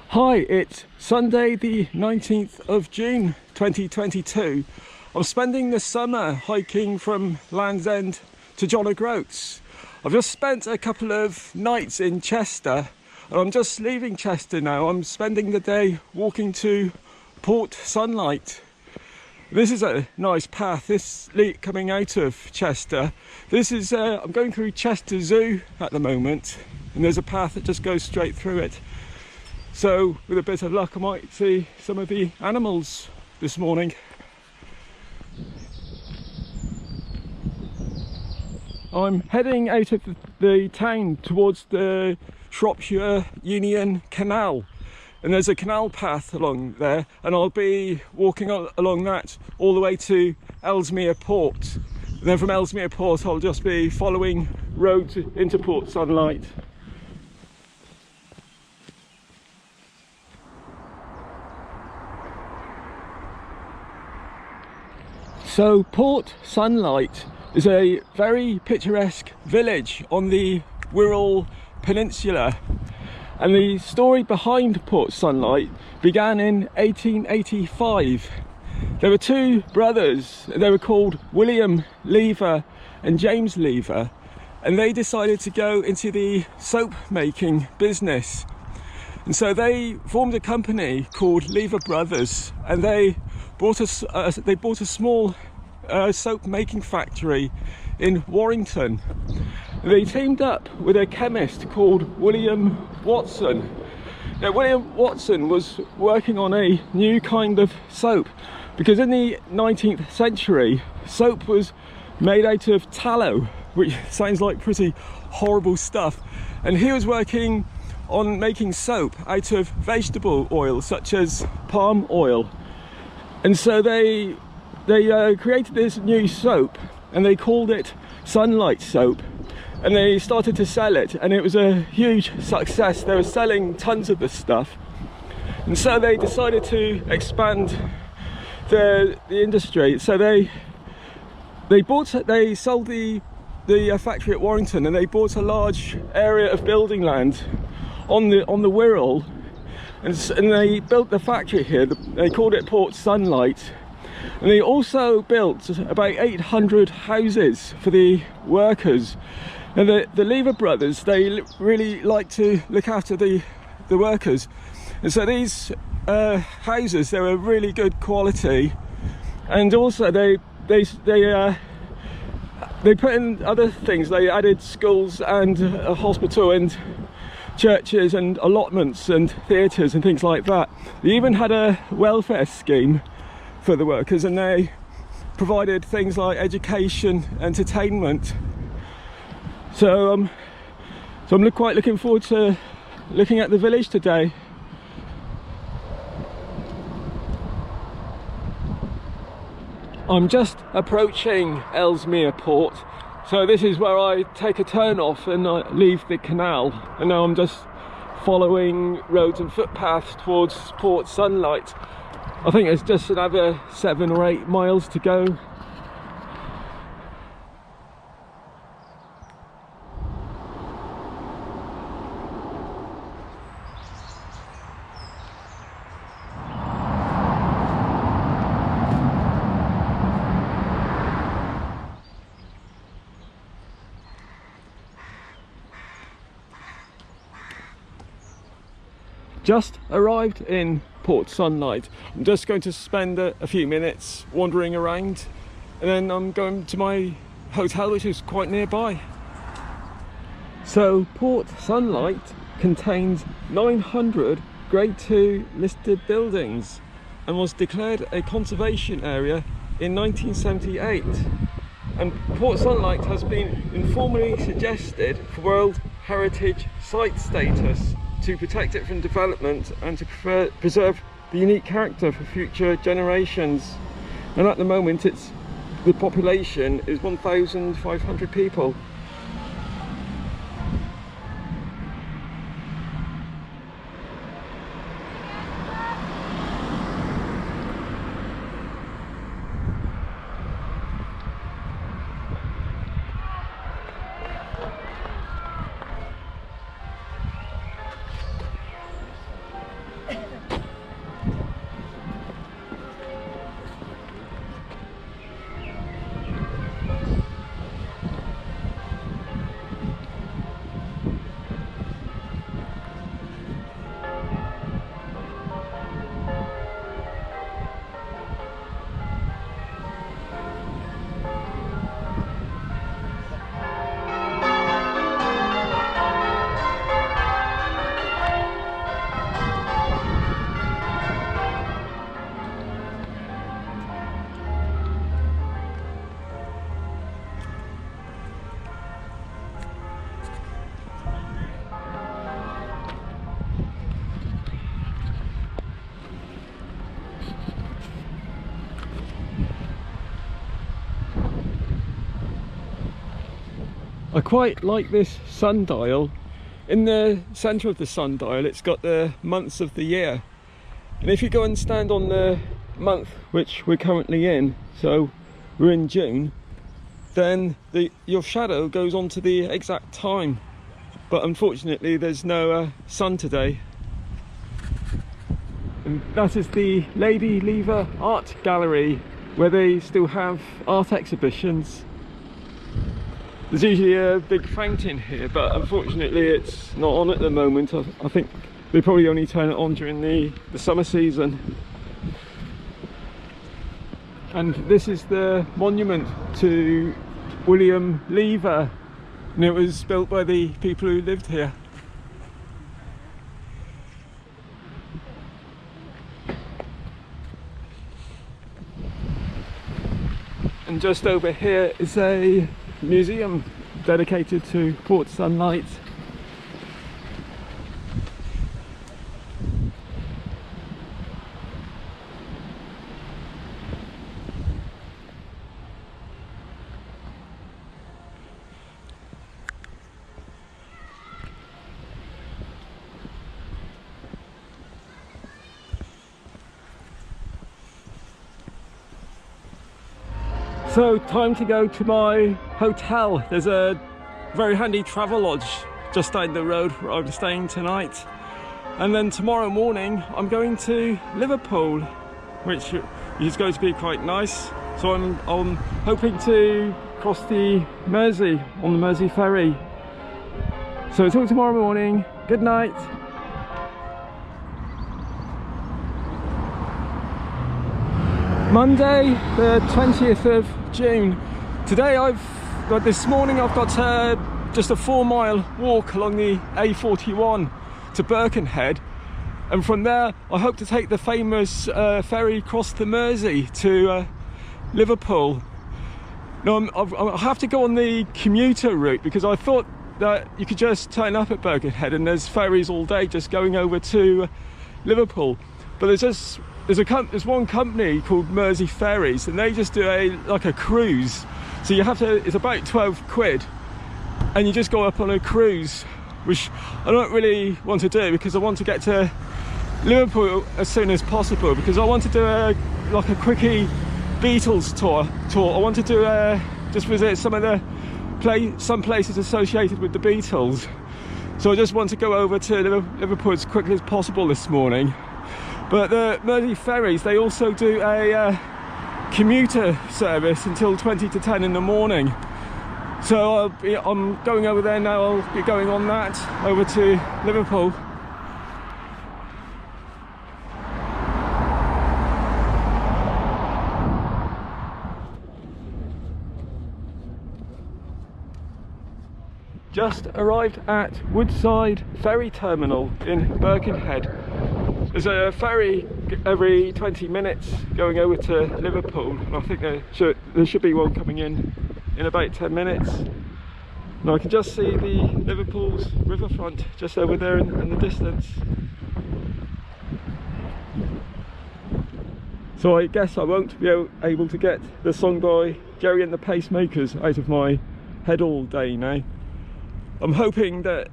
Hi, it's Sunday the 19th of June 2022. I'm spending the summer hiking from Land's End to John O'Groats. I've just spent a couple of nights in Chester and I'm just leaving Chester now. I'm spending the day walking to Port Sunlight. This is a nice path, this coming out of Chester. This is, I'm going through Chester Zoo at the moment and there's a path that just goes straight through it. So with a bit of luck I might see some of the animals this morning. I'm heading out of the town towards the Shropshire Union Canal, and there's a canal path along there and I'll be walking along that all the way to Ellesmere Port. And then from Ellesmere Port I'll just be following roads into Port Sunlight. So Port Sunlight is a very picturesque village on the Wirral Peninsula, and the story behind Port Sunlight began in 1885. There were two brothers, they were called William Lever and James Lever, and they decided to go into the soap making business. And so they formed a company called Lever Brothers, and they bought a small soap making factory in Warrington. They teamed up with a chemist called William Watson. Now, William Watson was working on a new kind of soap because in the 19th century soap was made out of tallow, which sounds like pretty horrible stuff, and he was working on making soap out of vegetable oil such as palm oil. And so they created this new soap and they called it Sunlight Soap, and they started to sell it and it was a huge success. They were selling tons of this stuff, and so they decided to expand the industry. So they sold the factory at Warrington and they bought a large area of building land on the Wirral, and they built the factory here. They called it Port Sunlight, and they also built about 800 houses for the workers. And the Lever brothers, they really like to look after the workers, and so these houses, they were really good quality, and also they put in other things. They added schools and a hospital and churches and allotments and theatres and things like that. They even had a welfare scheme for the workers, and they provided things like education, entertainment. So I'm quite looking forward to looking at the village today. I'm just approaching Ellesmere Port, so this is where I take a turn off and I leave the canal, and now I'm just following roads and footpaths towards Port Sunlight. I think it's just another 7 or 8 miles to go. Just arrived in Port Sunlight. I'm just going to spend a few minutes wandering around, and then I'm going to my hotel, which is quite nearby. So Port Sunlight contains 900 Grade 2 listed buildings and was declared a conservation area in 1978. And Port Sunlight has been informally suggested for World Heritage Site status to protect it from development and to preserve the unique character for future generations. And at the moment the population is 1,500 people. I quite like this sundial. In the centre of the sundial it's got the months of the year, and if you go and stand on the month which we're currently in, so we're in June, then your shadow goes on to the exact time. But unfortunately there's no sun today. And that is the Lady Lever Art Gallery, where they still have art exhibitions. There's usually a big fountain here, but unfortunately it's not on at the moment. I think they probably only turn it on during the summer season. And this is the monument to William Lever, and it was built by the people who lived here. And just over here is a museum dedicated to Port Sunlight. So time to go to my hotel. There's a very handy travel lodge just down the road where I'm staying tonight. And then tomorrow morning I'm going to Liverpool, which is going to be quite nice. So I'm hoping to cross the Mersey on the Mersey ferry. So until tomorrow morning, good night. Monday the 20th of June. Today this morning I've got just a 4-mile walk along the A41 to Birkenhead, and from there I hope to take the famous ferry across the Mersey to Liverpool. Now I have to go on the commuter route because I thought that you could just turn up at Birkenhead and there's ferries all day just going over to Liverpool, but there's one company called Mersey Ferries, and they just do like a cruise. So you have to, it's about 12 quid, and you just go up on a cruise, which I don't really want to do because I want to get to Liverpool as soon as possible, because I want to do like a quickie Beatles tour. I want to do just visit some of the some places associated with the Beatles. So I just want to go over to Liverpool as quickly as possible this morning. But the Mersey Ferries, they also do a commuter service until 20 to 10 in the morning. So I'm going over there now. I'll be going on that over to Liverpool. Just arrived at Woodside Ferry Terminal in Birkenhead. There's a ferry every 20 minutes going over to Liverpool, and I think there should be one coming in about 10 minutes. Now I can just see the Liverpool's riverfront just over there in the distance. So I guess I won't be able to get the song by Jerry and the Pacemakers out of my head all day now. I'm hoping that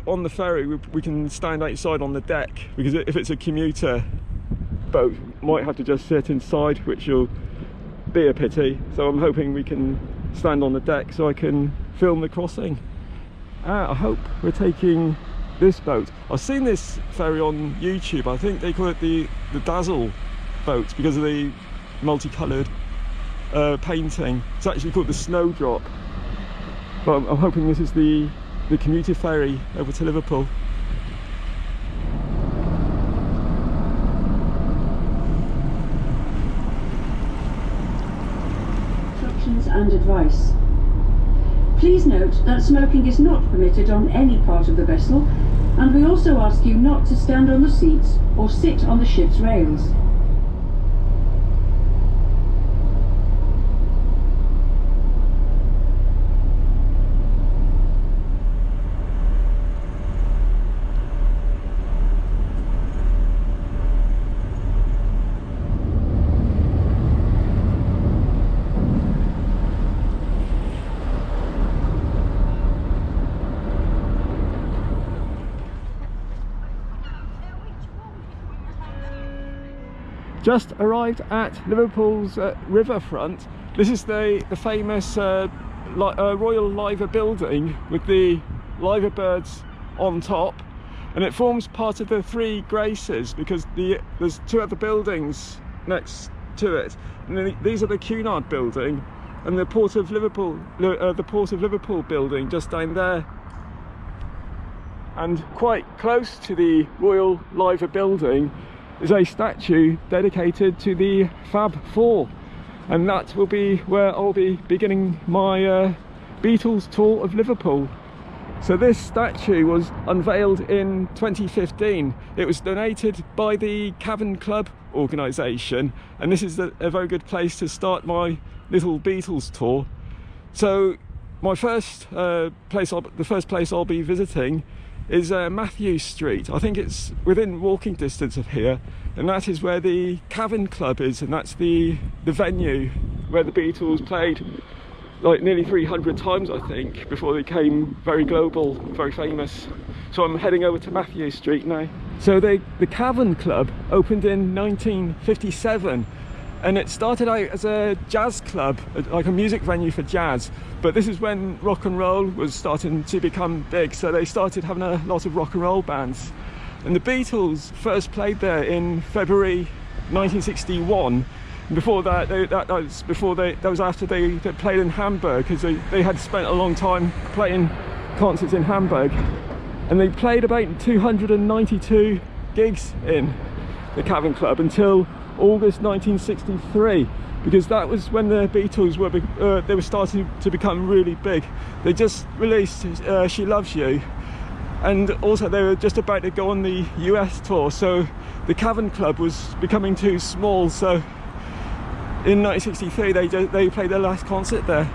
on the ferry we can stand outside on the deck, because if it's a commuter boat might have to just sit inside, which will be a pity. So I'm hoping we can stand on the deck so I can film the crossing. I hope we're taking this boat. I've seen this ferry on YouTube. I think they call it the Dazzle boat because of the multicoloured painting. It's actually called the Snowdrop, but I'm hoping this is the commuter ferry over to Liverpool. Instructions and advice. Please note that smoking is not permitted on any part of the vessel, and we also ask you not to stand on the seats or sit on the ship's rails. Just arrived at Liverpool's riverfront. This is the famous Royal Liver building with the liver birds on top, and it forms part of the Three Graces because there's two other buildings next to it, and these are the Cunard building and the Port of Liverpool building just down there. And quite close to the Royal Liver building is a statue dedicated to the Fab Four, and that will be where I'll be beginning my Beatles tour of Liverpool. So this statue was unveiled in 2015. It was donated by the Cavern Club organisation, and this is a very good place to start my little Beatles tour. So my first the first place I'll be visiting is Matthew Street. I think it's within walking distance of here, and that is where the Cavern Club is, and that's the venue where the Beatles played like nearly 300 times, I think, before they became very global, very famous. So I'm heading over to Matthew Street now. So the Cavern Club opened in 1957, and it started out as a jazz club, like a music venue for jazz, but this is when rock and roll was starting to become big, so they started having a lot of rock and roll bands. And the Beatles first played there in February 1961. Before that, that was after they played in Hamburg, because they had spent a long time playing concerts in Hamburg, and they played about 292 gigs in the Cavern Club until August 1963, because that was when the Beatles were starting to become really big. They just released She Loves You, and also they were just about to go on the US tour, so the Cavern Club was becoming too small. So in 1963 they played their last concert there.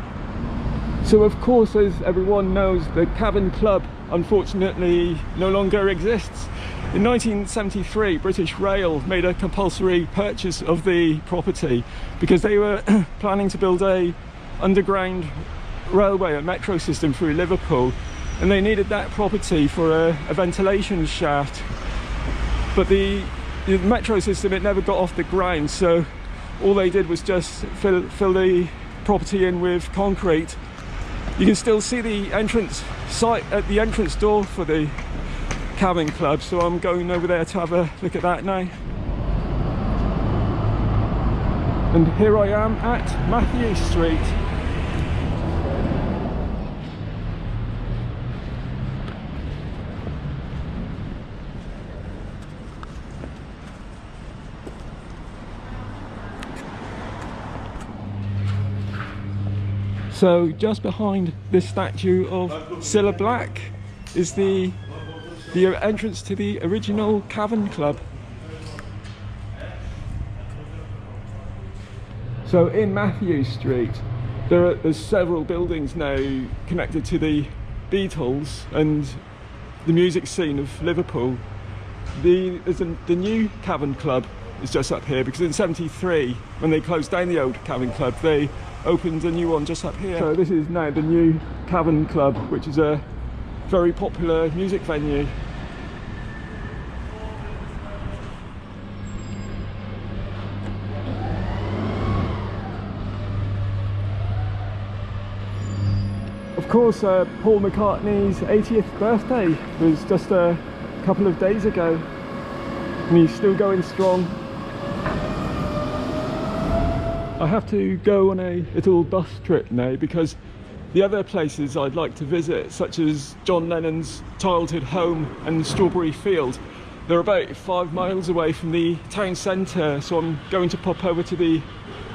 So of course, as everyone knows, the Cavern Club unfortunately no longer exists. In 1973, British Rail made a compulsory purchase of the property because they were planning to build a underground railway, a metro system through Liverpool, and they needed that property for a ventilation shaft. But the metro system, it never got off the ground, so all they did was just fill the property in with concrete. You can still see the entrance site at the entrance door for the Cavern Club, so I'm going over there to have a look at that now. And here I am at Matthew Street. So just behind this statue of Cilla Black is the entrance to the original Cavern Club. So in Matthew Street there's several buildings now connected to the Beatles and the music scene of Liverpool. The new Cavern Club is just up here, because in '73, when they closed down the old Cavern Club, they opened a new one just up here. So this is now the new Cavern Club, which is a very popular music venue. Of course, Paul McCartney's 80th birthday was just a couple of days ago, and he's still going strong. I have to go on a little bus trip now, because the other places I'd like to visit, such as John Lennon's childhood home and Strawberry Field, they're about 5 miles away from the town centre, so I'm going to pop over to the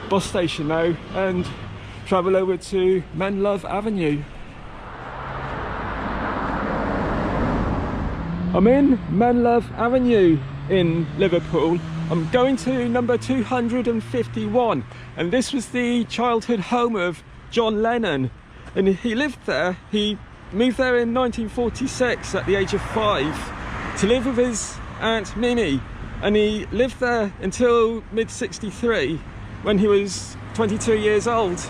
bus station now and travel over to Menlove Avenue. I'm in Menlove Avenue in Liverpool. I'm going to number 251, and this was the childhood home of John Lennon, and he lived there. He moved there in 1946 at the age of 5 to live with his Aunt Minnie, and he lived there until mid-63 when he was 22 years old.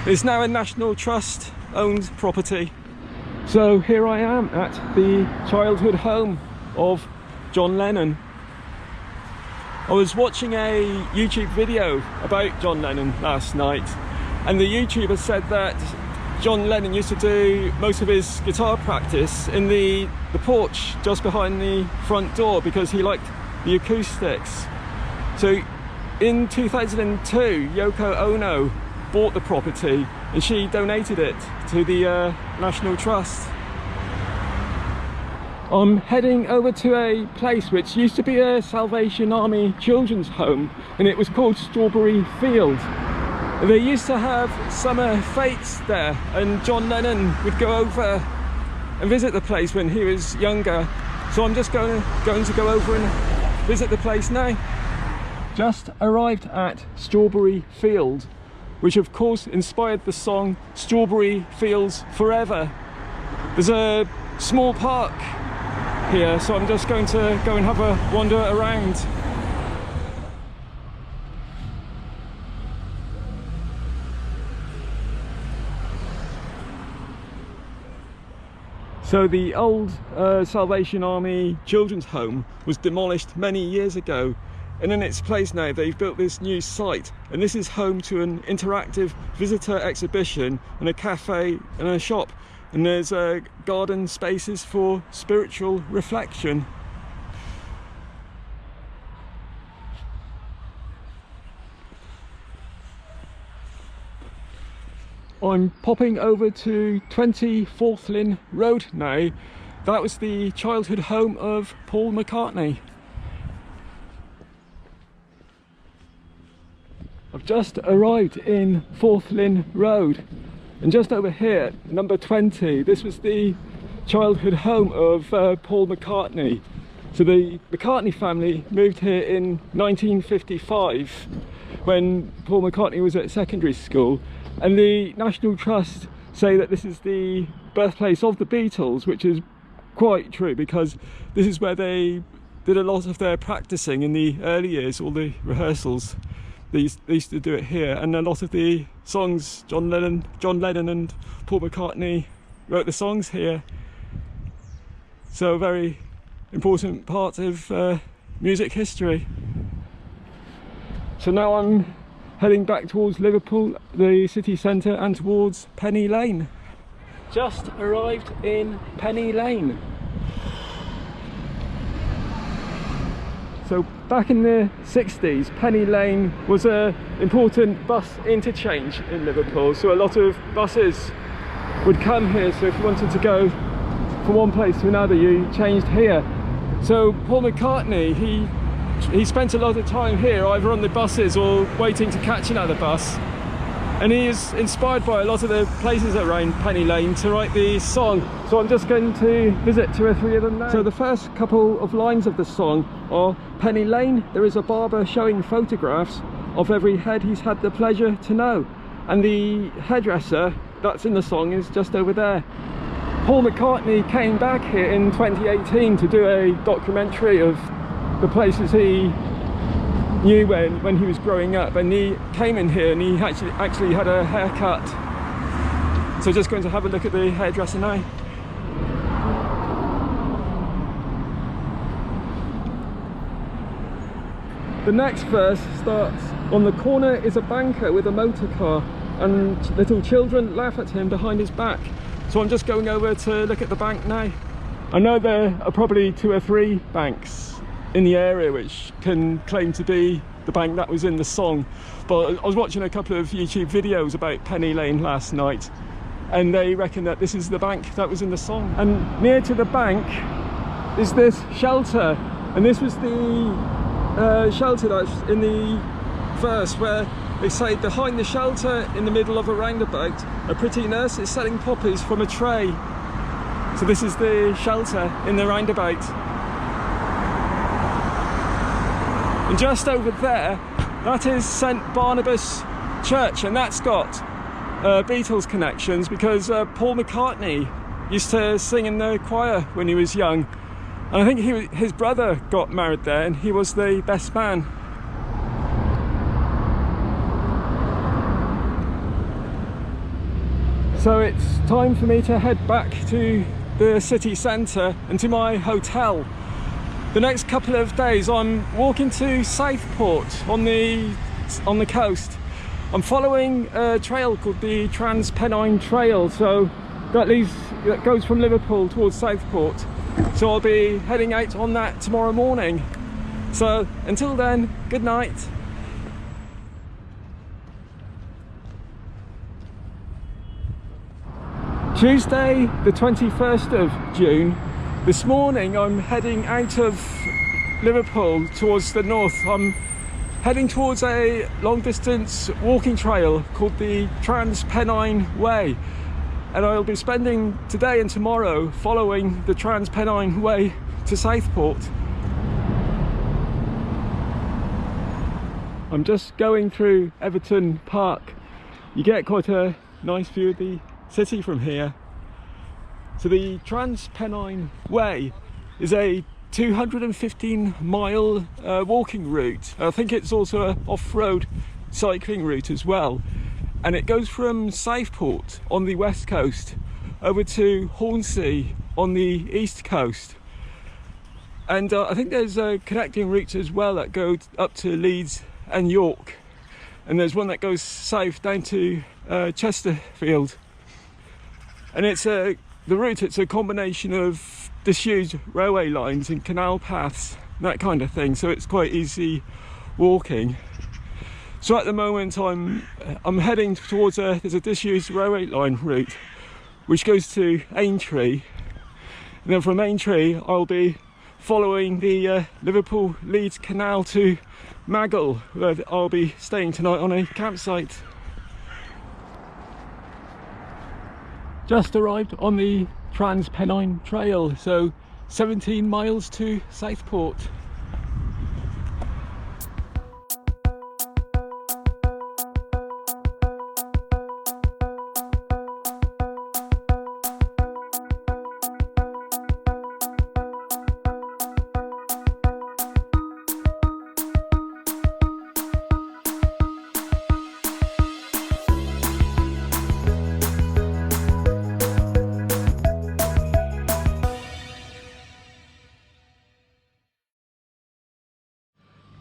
It's now a National Trust owned property. So here I am at the childhood home of John Lennon. I was watching a YouTube video about John Lennon last night, and the YouTuber said that John Lennon used to do most of his guitar practice in the porch just behind the front door because he liked the acoustics. So in 2002, Yoko Ono bought the property and she donated it to the National Trust. I'm heading over to a place which used to be a Salvation Army children's home, and it was called Strawberry Field. They used to have summer fetes there, and John Lennon would go over and visit the place when he was younger. So I'm just going to go over and visit the place now. Just arrived at Strawberry Field, which of course inspired the song Strawberry Fields Forever. There's a small park here, so I'm just going to go and have a wander around. So the old Salvation Army children's home was demolished many years ago, and in its place now they've built this new site, and this is home to an interactive visitor exhibition and a cafe and a shop, and there's garden spaces for spiritual reflection. I'm popping over to 20 Forthlin Road now. That was the childhood home of Paul McCartney. I've just arrived in Forthlin Road, and just over here, number 20, this was the childhood home of Paul McCartney. So the McCartney family moved here in 1955 when Paul McCartney was at secondary school. And the National Trust say that this is the birthplace of the Beatles, which is quite true, because this is where they did a lot of their practicing in the early years, all the rehearsals. They used to do it here, and a lot of the songs, John Lennon and Paul McCartney wrote the songs here. So a very important part of music history. So now I'm heading back towards Liverpool, the city centre, and towards Penny Lane. Just arrived in Penny Lane. So back in the 60s, Penny Lane was an important bus interchange in Liverpool, so a lot of buses would come here, so if you wanted to go from one place to another you changed here. So Paul McCartney, he spent a lot of time here, either on the buses or waiting to catch another bus, and he is inspired by a lot of the places around Penny Lane to write the song. So I'm just going to visit 2 or 3 of them now. So the first couple of lines of the song are: Penny Lane, there is a barber showing photographs of every head he's had the pleasure to know. And the hairdresser that's in the song is just over there. Paul McCartney came back here in 2018 to do a documentary of the places he knew when he was growing up, and he came in here and he actually had a haircut. So just going to have a look at the hairdresser now. The next verse starts: on the corner is a banker with a motor car, and little children laugh at him behind his back. So I'm just going over to look at the bank now. I know there are probably 2 or 3 banks in the area which can claim to be the bank that was in the song, but I was watching a couple of YouTube videos about Penny Lane last night, and they reckon that this is the bank that was in the song. And near to the bank is this shelter, and this was the shelter that's in the verse where they say, behind the shelter in the middle of a roundabout, a pretty nurse is selling poppies from a tray. So this is the shelter in the roundabout. And just over there, that is St Barnabas Church, and that's got Beatles connections, because Paul McCartney used to sing in the choir when he was young, and I think his brother got married there and he was the best man. So it's time for me to head back to the city centre and to my hotel. the next couple of days I'm walking to Southport on the coast. I'm following a trail called the Trans-Pennine Trail, so that goes from Liverpool towards Southport. So I'll be heading out on that tomorrow morning. So until then, good night. Tuesday the 21st of June. This morning I'm heading out of Liverpool towards the north. I'm heading towards a long distance walking trail called the Trans-Pennine Way, and I'll be spending today and tomorrow following the Trans-Pennine Way to Southport. I'm just going through Everton Park. You get quite a nice view of the city from here. So the Trans-Pennine Way is a 215-mile walking route. I think it's also an off-road cycling route as well, and it goes from Southport on the west coast over to Hornsea on the east coast, and I think there's connecting routes as well that go up to Leeds and York, and there's one that goes south down to Chesterfield. And it's the route, it's a combination of disused railway lines and canal paths, that kind of thing, so it's quite easy walking. So at the moment I'm heading towards there's a disused railway line route which goes to Aintree, and then from Aintree I'll be following the Liverpool Leeds Canal to Maghull, where I'll be staying tonight on a campsite. Just arrived on the Trans-Pennine Trail, so 17 miles to Southport.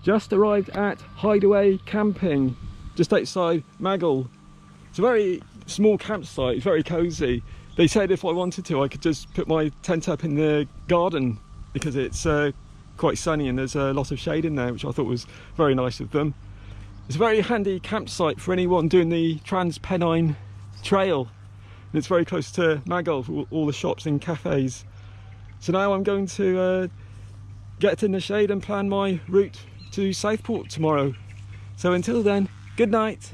Just arrived at Hideaway camping, just outside Maghull. It's a very small campsite, it's very cosy. They said if I wanted to I could just put my tent up in the garden because it's quite sunny and there's a lot of shade in there, which I thought was very nice of them. It's a very handy campsite for anyone doing the Trans-Pennine Trail, and it's very close to Maghull for all the shops and cafes. So now I'm going to get in the shade and plan my route to Southport tomorrow. So until then, good night.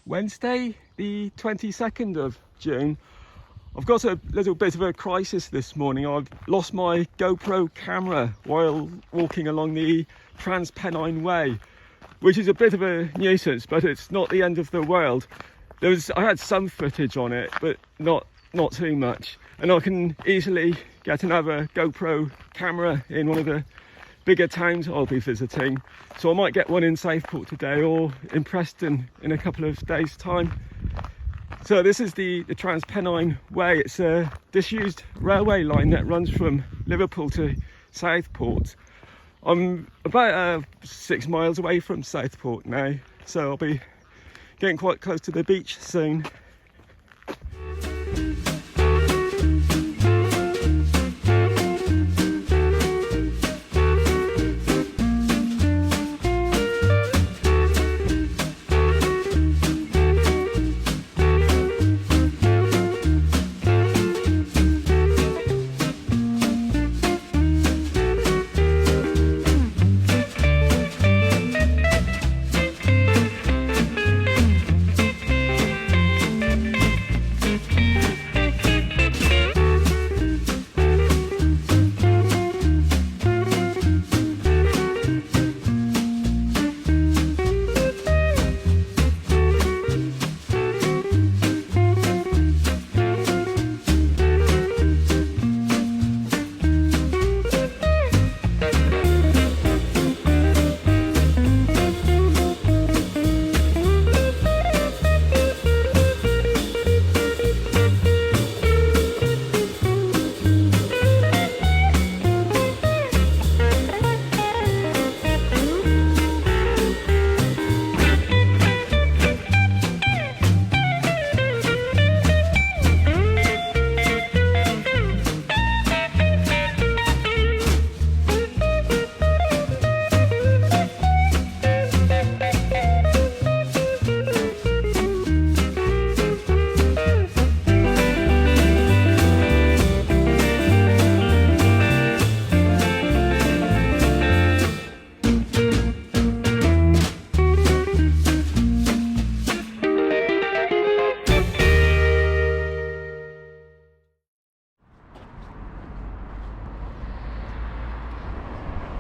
Wednesday the 22nd of June. I've got a little bit of a crisis this morning. I've lost my GoPro camera while walking along the Trans-Pennine Way, which is a bit of a nuisance, but it's not the end of the world. I had some footage on it, but not too much, and I can easily get another GoPro camera in one of the bigger towns I'll be visiting. So I might get one in Southport today or in Preston in a couple of days time. So this is the Trans-Pennine Way. It's a disused railway line that runs from Liverpool to Southport. I'm about 6 miles away from Southport now, so I'll be getting quite close to the beach soon.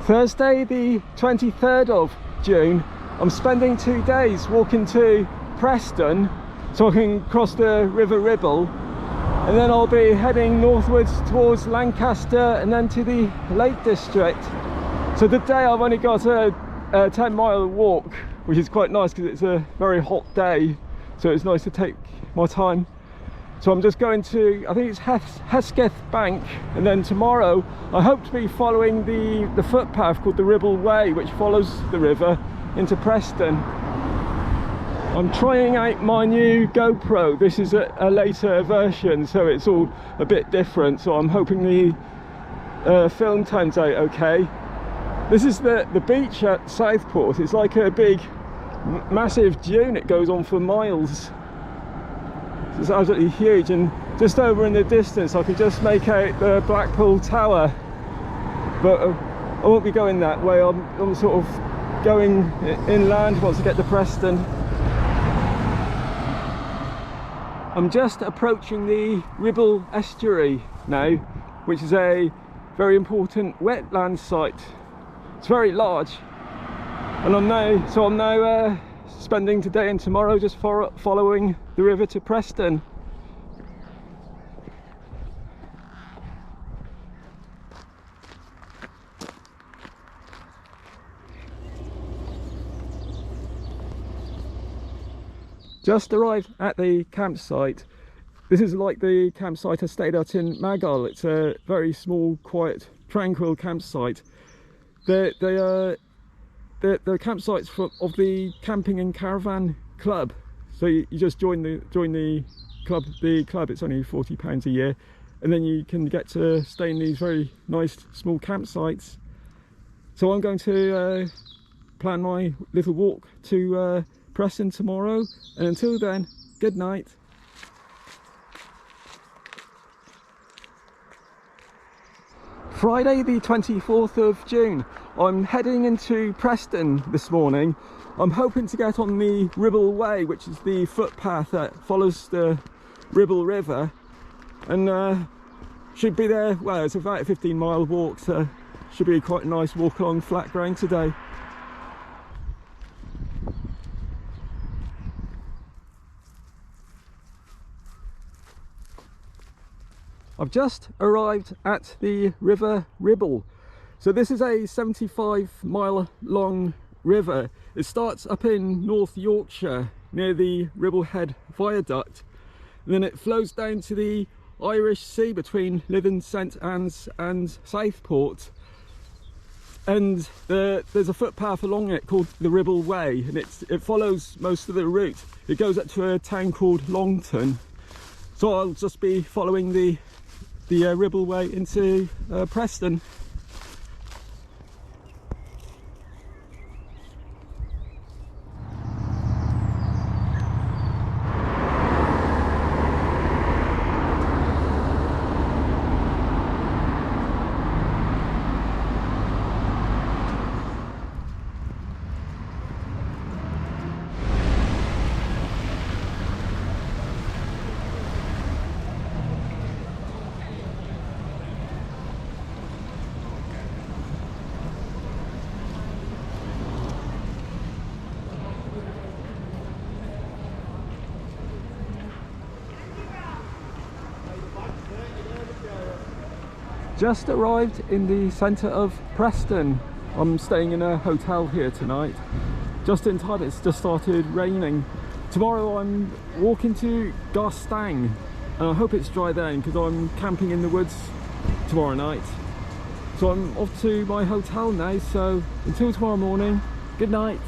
Thursday the 23rd of June, I'm spending 2 days walking to Preston so I can cross the River Ribble, and then I'll be heading northwards towards Lancaster and then to the Lake District. So today I've only got a 10-mile walk, which is quite nice because it's a very hot day, so it's nice to take my time. So I'm just going to, I think it's Hesketh Bank, and then tomorrow I hope to be following the footpath called the Ribble Way, which follows the river into Preston. I'm trying out my new GoPro. This is a later version, so it's all a bit different, so I'm hoping the film turns out okay. This is the beach at Southport. It's like a big massive dune. It goes on for miles. It's absolutely huge, and just over in the distance I can just make out the Blackpool Tower, but I won't be going that way. I'm sort of going inland once I get to Preston. I'm just approaching the Ribble estuary now, which is a very important wetland site. It's very large, and I'm now spending today and tomorrow just following the river to Preston. Just arrived at the campsite. This is like the campsite I stayed at in Maghull. It's a very small, quiet, tranquil campsite. The campsites of the camping and caravan club. So you just join the club. It's only £40 a year, and then you can get to stay in these very nice small campsites. So I'm going to plan my little walk to Preston tomorrow, and until then, good night. Friday the 24th of June. I'm heading into Preston this morning. I'm hoping to get on the Ribble Way, which is the footpath that follows the Ribble River, and should be there. Well, it's about a 15-mile walk, so should be quite a nice walk along flat ground today. I've just arrived at the River Ribble. So this is a 75-mile long river. It starts up in North Yorkshire near the Ribble Head Viaduct, and then it flows down to the Irish Sea between Lytham St Anne's and Southport. And there's a footpath along it called the Ribble Way, and it follows most of the route. It goes up to a town called Longton. So I'll just be following the Ribble Way into Preston. Just arrived in the centre of Preston. I'm staying in a hotel here tonight. Just in time, it's just started raining. Tomorrow I'm walking to Garstang, and I hope it's dry then because I'm camping in the woods tomorrow night. So I'm off to my hotel now, so until tomorrow morning, good night.